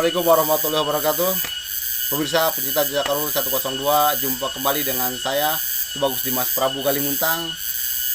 Assalamualaikum warahmatullahi wabarakatuh. Pemirsa pencinta Jejak Karhun 102, jumpa kembali dengan saya Tubagus Dimas Prabu Kalimuntang.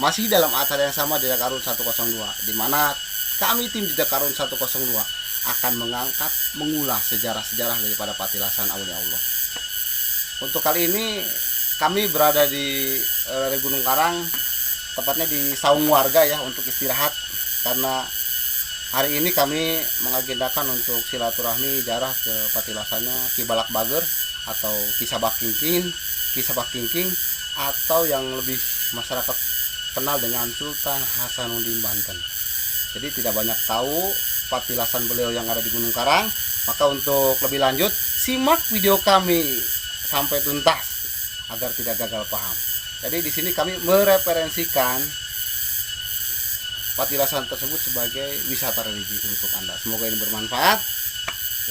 Masih dalam acara yang sama Jejak Karhun 102, di mana kami tim Jejak Karhun 102 akan mengangkat, mengulas sejarah-sejarah daripada Patilasan Aulia Allah. Untuk kali ini kami berada di Gunung Karang, tepatnya di saung warga ya, untuk istirahat karena hari ini kami mengagendakan untuk silaturahmi jarah ke Patilasannya Ki Balak Bager atau Ki Sabak Kingking, atau yang lebih masyarakat kenal dengan Sultan Hasanuddin Banten. Jadi tidak banyak tahu Patilasan beliau yang ada di Gunung Karang. Maka untuk lebih lanjut, simak video kami sampai tuntas agar tidak gagal paham. Jadi di sini kami mereferensikan Patilasan tersebut sebagai wisata religi untuk Anda. Semoga ini bermanfaat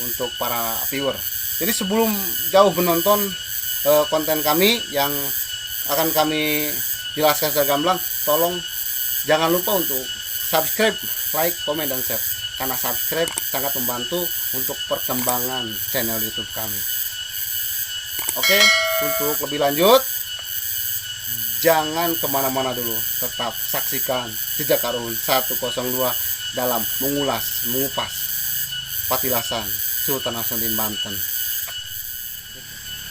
untuk para viewer. Jadi sebelum jauh menonton konten kami yang akan kami jelaskan secara gamblang, tolong jangan lupa untuk subscribe, like, komen, dan share. Karena subscribe sangat membantu untuk perkembangan channel YouTube kami. Oke, untuk lebih lanjut, jangan kemana-mana dulu, tetap saksikan Jejak Karhun 102 dalam mengulas, mengupas Patilasan Sultan Hasanuddin Banten.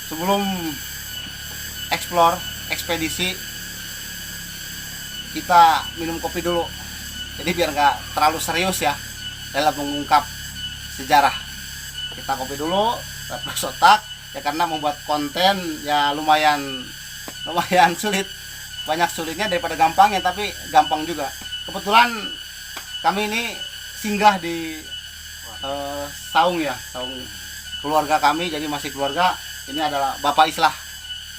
Sebelum explore, ekspedisi, kita minum kopi dulu. Jadi biar nggak terlalu serius ya dalam mengungkap sejarah. Kita kopi dulu, refresh otak ya, karena membuat konten ya lumayan sulit. Banyak sulitnya daripada gampangnya, tapi gampang juga. Kebetulan kami ini singgah di saung keluarga kami, jadi masih keluarga. Ini adalah Bapak Islah.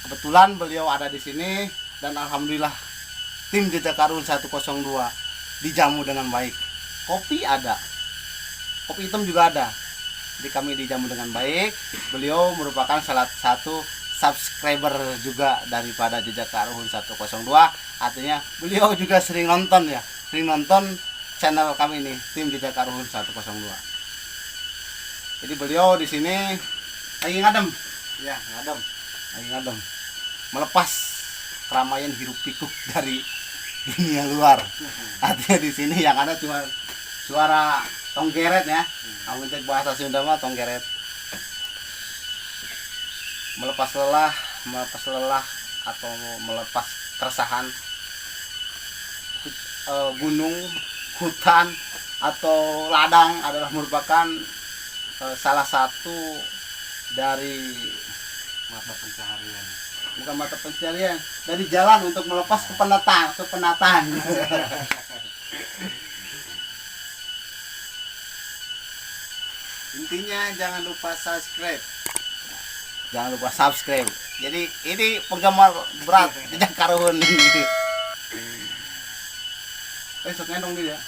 Kebetulan beliau ada di sini dan alhamdulillah tim Jejak Karhun 102 dijamu dengan baik. Kopi ada, kopi hitam juga ada. Jadi kami dijamu dengan baik. Beliau merupakan salah satu subscriber juga daripada Jejak Karhun 102. Artinya beliau juga sering nonton channel kami ini, tim Jejak Karhun 102. Jadi beliau di sini lagi ngadem, melepas keramaian hiruk pikuk dari dunia luar. Artinya di sini yang ada cuma suara tonggeret ya. Kamu cek bahasa Sunda mah tonggeret. Melepas lelah atau melepas keresahan. Gunung, hutan atau ladang adalah merupakan salah satu dari mata pencaharian. Bukan mata pencaharian, dari jalan untuk melepas kepenatan. Intinya jangan lupa subscribe. Jadi ini penggemar berat Jejak Karhun ini. Sok ngendong dia.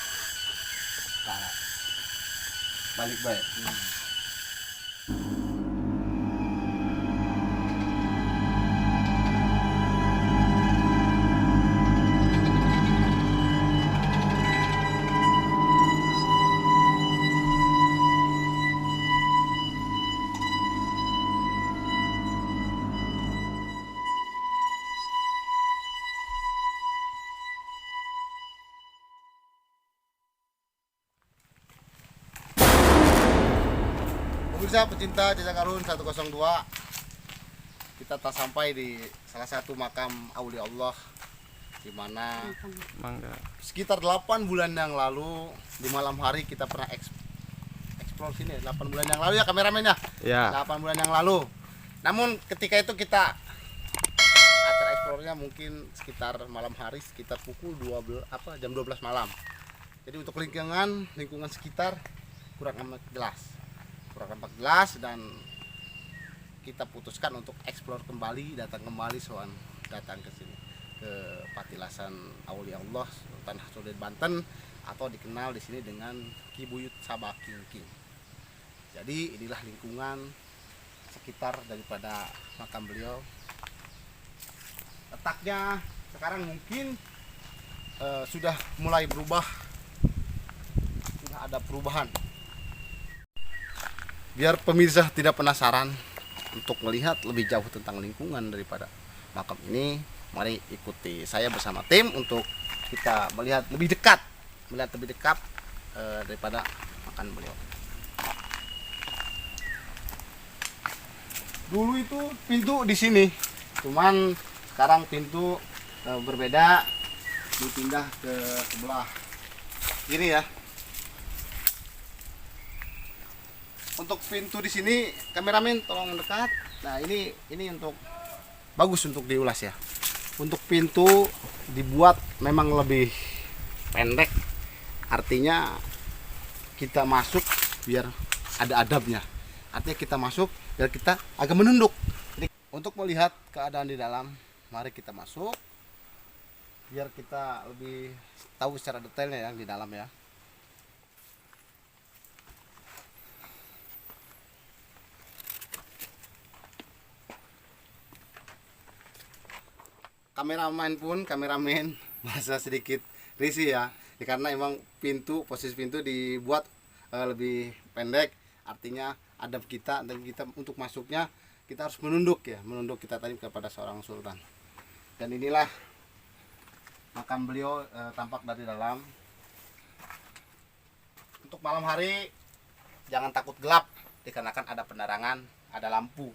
Balik baik. Pemirsa pecinta Jejak Karhun 102, kita telah sampai di salah satu makam Aulia Allah, di mana sekitar 8 bulan yang lalu di malam hari kita pernah explore sini. 8 bulan yang lalu ya kameramennya. Ya. 8 bulan yang lalu. Namun ketika itu kita acara explore-nya mungkin sekitar malam hari, sekitar pukul jam 12 malam. Jadi untuk lingkungan sekitar kurang amat jelas dan kita putuskan untuk explore kembali, datang ke sini, ke Patilasan Aulia Allah Sultan Hasanuddin Banten, atau dikenal di sini dengan Ki Buyut Sabak Kingking. Jadi inilah lingkungan sekitar daripada makam beliau. Letaknya sekarang mungkin sudah mulai berubah, sudah ada perubahan. Biar pemirsa tidak penasaran untuk melihat lebih jauh tentang lingkungan daripada makam ini, mari ikuti saya bersama tim untuk kita melihat lebih dekat, daripada makam beliau. Dulu itu pintu di sini, cuman sekarang pintu berbeda, dipindah ke sebelah kiri ya. Untuk pintu di sini, kameramen tolong dekat. Nah, ini untuk bagus untuk diulas ya. Untuk pintu dibuat memang lebih pendek. Artinya kita masuk biar ada adabnya. Artinya kita masuk biar kita agak menunduk. Jadi, untuk melihat keadaan di dalam, mari kita masuk biar kita lebih tahu secara detailnya yang di dalam ya. Kameramen masa sedikit risih ya, karena emang posisi pintu dibuat lebih pendek. Artinya adab kita dan kita untuk masuknya kita harus menunduk kita tadi kepada seorang sultan. Dan inilah makam beliau tampak dari dalam. Untuk malam hari jangan takut gelap, dikarenakan ada penerangan, ada lampu.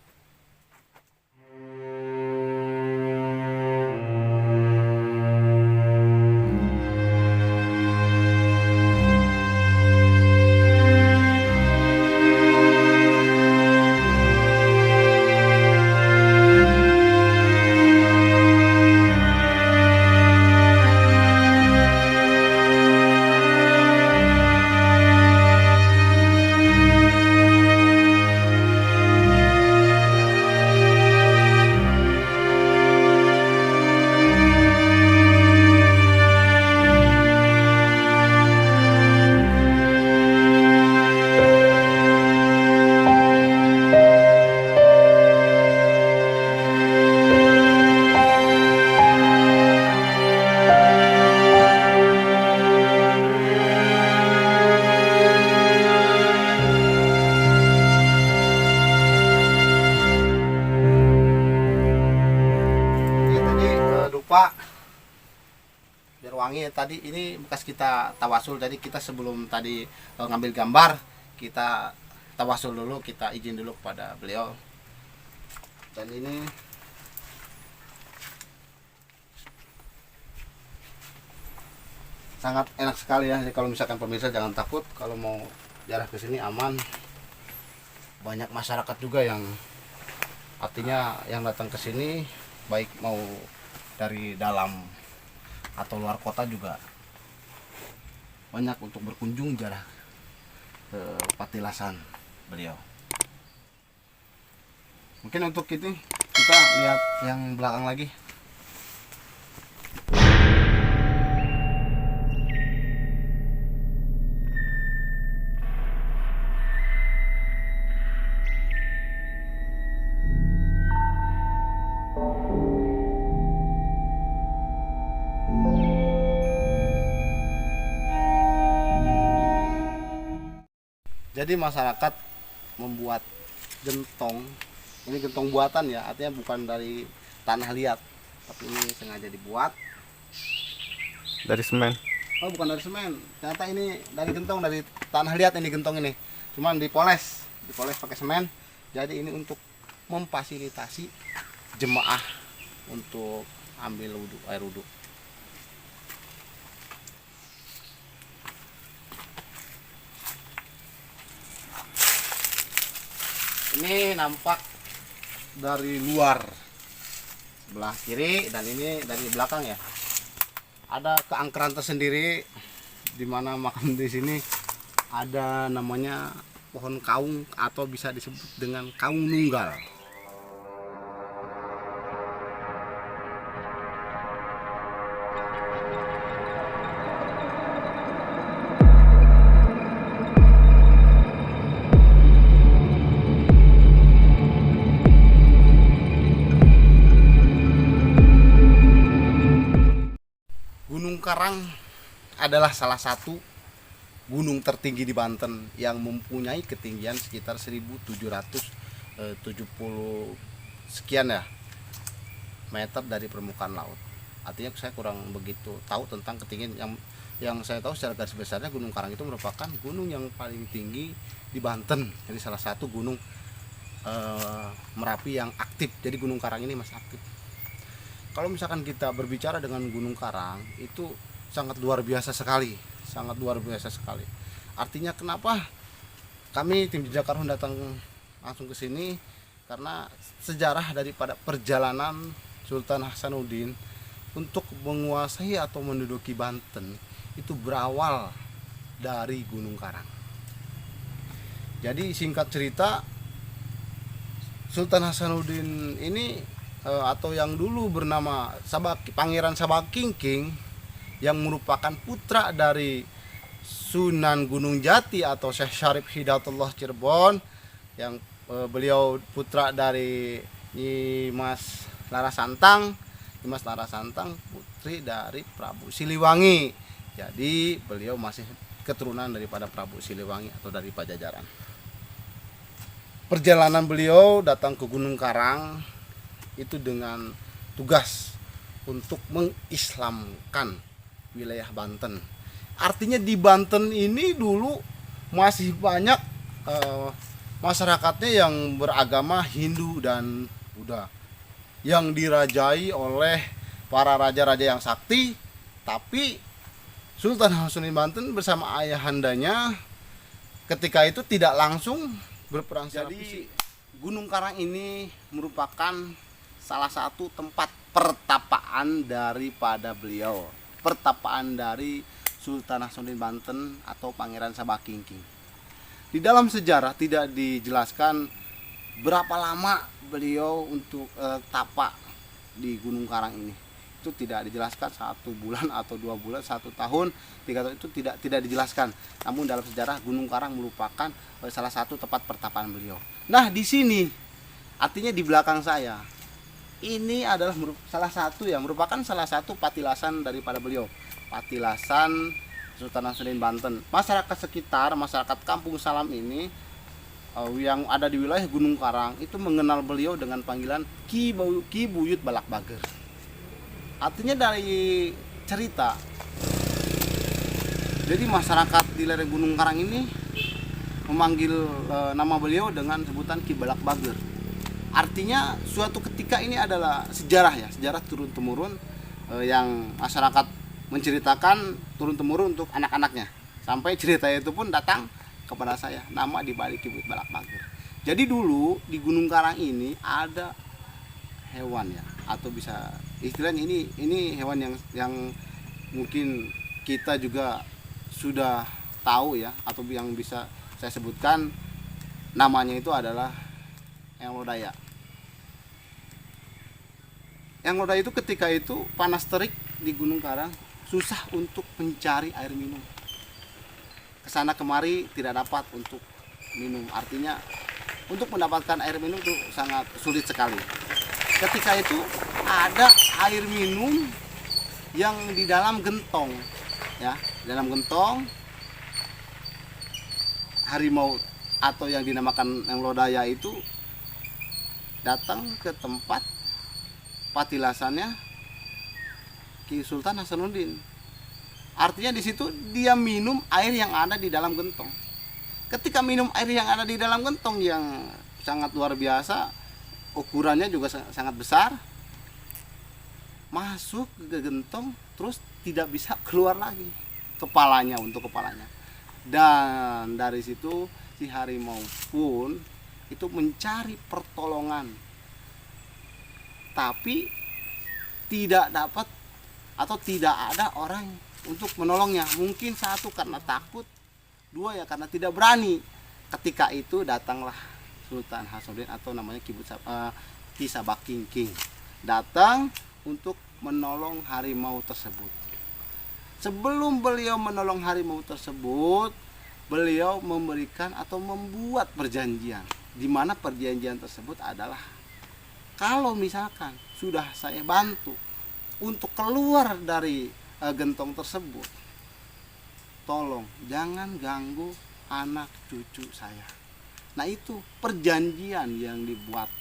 Pak, biar wangi tadi ini bekas kita tawasul. Jadi kita sebelum tadi ngambil gambar, kita tawasul dulu, kita izin dulu kepada beliau. Dan ini sangat enak sekali ya. Jadi kalau misalkan pemirsa jangan takut, kalau mau jarak ke sini aman. Banyak masyarakat juga yang artinya yang datang ke sini, baik mau dari dalam atau luar kota juga banyak untuk berkunjung jarak ke patilasan beliau. Mungkin untuk itu kita lihat yang belakang lagi. Jadi masyarakat membuat gentong, ini gentong buatan ya, artinya bukan dari tanah liat, tapi ini sengaja dibuat dari semen. Oh, bukan dari semen, ternyata ini dari gentong, dari tanah liat. Ini gentong ini cuman dipoles pakai semen. Jadi ini untuk memfasilitasi jemaah untuk ambil air wudhu. Ini nampak dari luar sebelah kiri, dan ini dari belakang ya. Ada keangkeran tersendiri di mana makam di sini ada namanya pohon kaung atau bisa disebut dengan kaung nunggal. Gunung Karang adalah salah satu gunung tertinggi di Banten yang mempunyai ketinggian sekitar 1770 sekian ya meter dari permukaan laut. Artinya saya kurang begitu tahu tentang ketinggian. Yang saya tahu secara garis besarnya Gunung Karang itu merupakan gunung yang paling tinggi di Banten. Jadi salah satu gunung Merapi yang aktif. Jadi Gunung Karang ini masih aktif. Kalau misalkan kita berbicara dengan Gunung Karang itu sangat luar biasa sekali, sangat luar biasa sekali. Artinya kenapa kami tim Jejak Karhun datang langsung ke sini, karena sejarah daripada perjalanan Sultan Hasanuddin untuk menguasai atau menduduki Banten itu berawal dari Gunung Karang. Jadi singkat cerita, Sultan Hasanuddin ini atau yang dulu bernama Pangeran Sabakingking, yang merupakan putra dari Sunan Gunung Jati atau Syekh Syarif Hidayatullah Cirebon, yang beliau putra dari Dimas Larasantang, putri dari Prabu Siliwangi. Jadi beliau masih keturunan daripada Prabu Siliwangi atau dari Pajajaran. Perjalanan beliau datang ke Gunung Karang itu dengan tugas untuk mengislamkan wilayah Banten. Artinya di Banten ini dulu masih banyak masyarakatnya yang beragama Hindu dan Buddha, yang dirajai oleh para raja-raja yang sakti. Tapi Sultan Hasanuddin Banten bersama ayahandanya ketika itu tidak langsung berperang secara fisik. Gunung Karang ini merupakan salah satu tempat pertapaan daripada beliau, pertapaan dari Sultan Hasanuddin Banten atau Pangeran Sabakingking. Di dalam sejarah tidak dijelaskan berapa lama beliau untuk tapak di Gunung Karang ini. Itu tidak dijelaskan 1 bulan atau 2 bulan, 1 tahun, 3 tahun, itu tidak dijelaskan. Namun dalam sejarah Gunung Karang merupakan salah satu tempat pertapaan beliau. Nah, di sini artinya di belakang saya ini adalah merupakan salah satu patilasan daripada beliau. Patilasan Sultan Hasanuddin Banten. Masyarakat sekitar, masyarakat Kampung Salam ini yang ada di wilayah Gunung Karang itu mengenal beliau dengan panggilan Ki Buyut Balak Bager. Artinya dari cerita, jadi masyarakat di lereng Gunung Karang ini memanggil nama beliau dengan sebutan Ki Balak Bager. Artinya suatu ketika ini adalah sejarah ya, sejarah turun-temurun yang masyarakat menceritakan turun-temurun untuk anak-anaknya. Sampai cerita itu pun datang kepada saya, nama dibalik Ki Buyut Balak Bager. Jadi dulu di Gunung Karang ini ada hewan ya, atau bisa istilahnya ini hewan yang mungkin kita juga sudah tahu ya, atau yang bisa saya sebutkan namanya itu adalah Yang Lodaya. Yang Lodaya itu ketika itu panas terik di Gunung Karang, susah untuk mencari air minum. Kesana kemari tidak dapat untuk minum. Artinya untuk mendapatkan air minum itu sangat sulit sekali. Ketika itu ada air minum yang di dalam gentong ya, di dalam gentong. Harimau atau yang dinamakan Yang Lodaya itu datang ke tempat patilasannya Ki Sultan Hasanuddin. Artinya di situ dia minum air yang ada di dalam gentong. Ketika minum air yang ada di dalam gentong yang sangat luar biasa, ukurannya juga sangat besar, masuk ke gentong terus tidak bisa keluar lagi kepalanya. Dan dari situ si harimau pun itu mencari pertolongan, tapi tidak dapat atau tidak ada orang untuk menolongnya. Mungkin satu karena takut, dua ya karena tidak berani. Ketika itu datanglah Sultan Hasanuddin atau namanya Ki Sabakingking, datang untuk menolong harimau tersebut. Sebelum beliau menolong harimau tersebut, beliau memberikan atau membuat perjanjian, di mana perjanjian tersebut adalah kalau misalkan sudah saya bantu untuk keluar dari gentong tersebut, tolong jangan ganggu anak cucu saya. Nah itu perjanjian yang dibuat,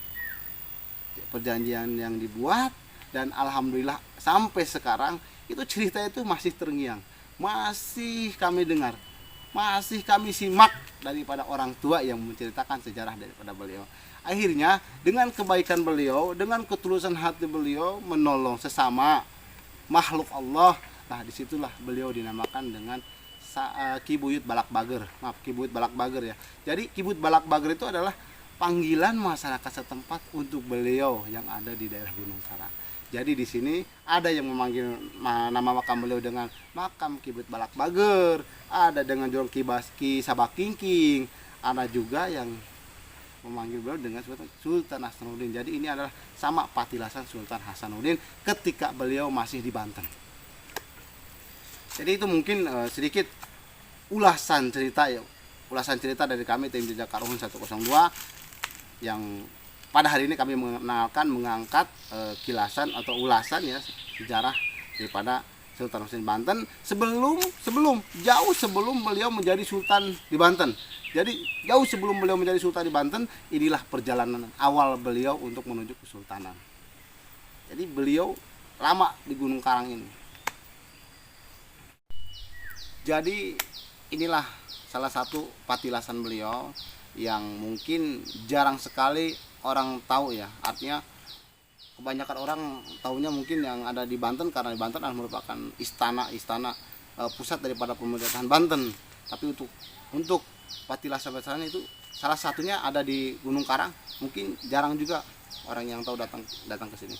dan alhamdulillah sampai sekarang itu cerita itu masih terngiang, masih kami dengar, masih kami simak daripada orang tua yang menceritakan sejarah daripada beliau. Akhirnya dengan kebaikan beliau, dengan ketulusan hati beliau menolong sesama makhluk Allah, nah disitulah beliau dinamakan dengan Ki Buyut Balak Bager. Maaf, Ki Buyut Balak Bager ya. Jadi Ki Buyut Balak Bager itu adalah panggilan masyarakat setempat untuk beliau yang ada di daerah Gunung Karang. Jadi di sini ada yang memanggil nama makam beliau dengan makam Ki Buyut Balak Bager, ada dengan jurang Ki Sabakingking, ada juga yang memanggil beliau dengan Sultan Hasanuddin. Jadi ini adalah sama patilasan Sultan Hasanuddin ketika beliau masih di Banten. Jadi itu mungkin sedikit ulasan cerita dari kami tim Jejak Karuhun 102 yang pada hari ini kami mengangkat kilasan atau ulasan ya sejarah daripada Sultan Hasanuddin Banten jauh sebelum beliau menjadi sultan di Banten. Jadi jauh sebelum beliau menjadi sultan di Banten, inilah perjalanan awal beliau untuk menuju kesultanan. Jadi beliau lama di Gunung Karang ini. Jadi inilah salah satu patilasan beliau yang mungkin jarang sekali orang tahu ya. Artinya kebanyakan orang tahunya mungkin yang ada di Banten, karena di Banten adalah merupakan istana pusat daripada pemerintahan Banten. Tapi untuk patilasan itu salah satunya ada di Gunung Karang. Mungkin jarang juga orang yang tahu datang ke sini.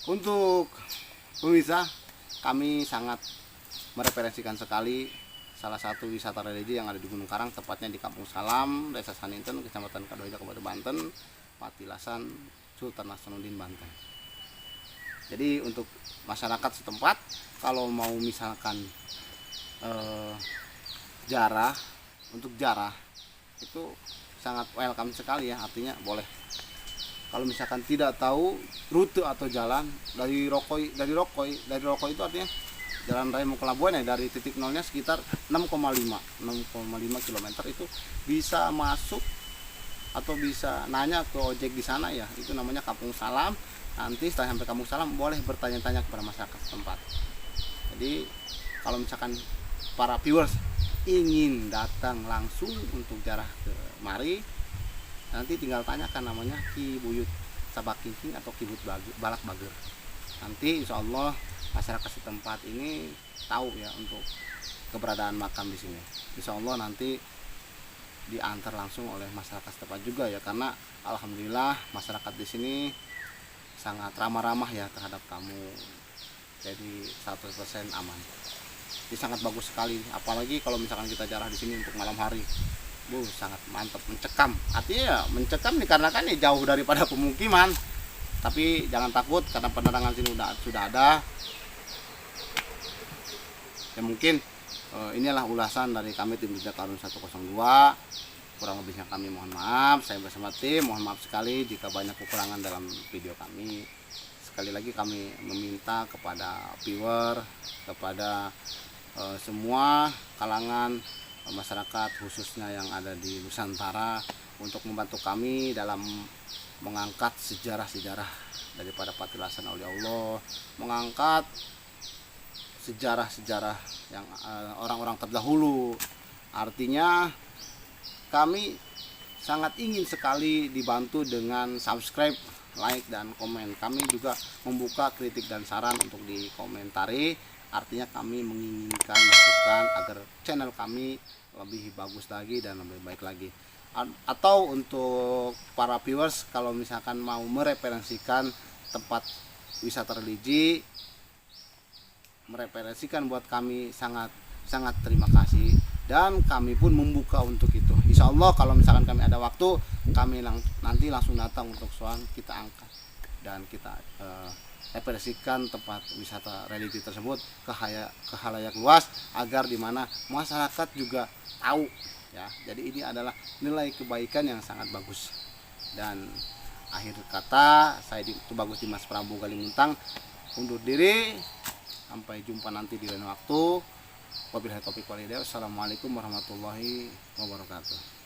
Untuk pemirsa, kami sangat mereferensikan sekali salah satu wisata religi yang ada di Gunung Karang, tepatnya di Kampung Salam, Desa Saninten, Kecamatan Kadohija, Kabupaten Banten, patilasan Sultan Hasanuddin Banten. Jadi untuk masyarakat setempat, kalau mau misalkan jarah itu sangat welcome sekali ya, artinya boleh. Kalau misalkan tidak tahu rute atau jalan dari Rokoi itu artinya Jalan Raya Mukelabuan ya, dari titik nolnya sekitar 6,5 km itu bisa masuk atau bisa nanya ke ojek di sana ya, itu namanya Kampung Salam. Nanti setelah sampai Kampung Salam boleh bertanya-tanya kepada masyarakat setempat. Jadi kalau misalkan para viewers ingin datang langsung untuk jarah ke mari, nanti tinggal tanyakan namanya Ki Buyut Sabakingking atau Ki Buyut Balak Bager. Nanti insya Allah masyarakat setempat ini tahu ya untuk keberadaan makam di sini. Insya Allah nanti diantar langsung oleh masyarakat setempat juga ya, karena alhamdulillah masyarakat di sini sangat ramah-ramah ya terhadap tamu. Jadi 100% aman. Ini sangat bagus sekali, apalagi kalau misalkan kita jarah di sini untuk malam hari. Sangat mantap, mencekam. Artinya ya mencekam dikarenakan ya jauh daripada pemukiman. Tapi jangan takut karena penerangan sini sudah ada. Ya mungkin inilah ulasan dari kami tim Jejak Karuhun 102. Kurang lebihnya kami mohon maaf. Saya bersama tim mohon maaf sekali jika banyak kekurangan dalam video kami. Sekali lagi kami meminta kepada viewer, kepada semua kalangan masyarakat khususnya yang ada di Nusantara untuk membantu kami dalam mengangkat sejarah-sejarah daripada patilasan aulia Allah, mengangkat sejarah-sejarah yang orang-orang terdahulu. Artinya kami sangat ingin sekali dibantu dengan subscribe, like, dan komen. Kami juga membuka kritik dan saran untuk dikomentari. Artinya kami menginginkan masukan agar channel kami lebih bagus lagi dan lebih baik lagi. Atau untuk para viewers kalau misalkan mau mereferensikan tempat wisata religi, mereferensikan buat kami sangat terima kasih, dan kami pun membuka untuk itu. Insya Allah kalau misalkan kami ada waktu, kami nanti langsung datang untuk soal kita angkat dan kita referensikan tempat wisata religi tersebut ke khalayak luas, agar dimana masyarakat juga tahu ya. Jadi ini adalah nilai kebaikan yang sangat bagus. Dan akhir kata saya Tubagus Dimas Prabu Kalimuntang undur diri. Sampai jumpa nanti di lain waktu. Wabillahi taufiq wal hidayah. Wassalamualaikum warahmatullahi wabarakatuh.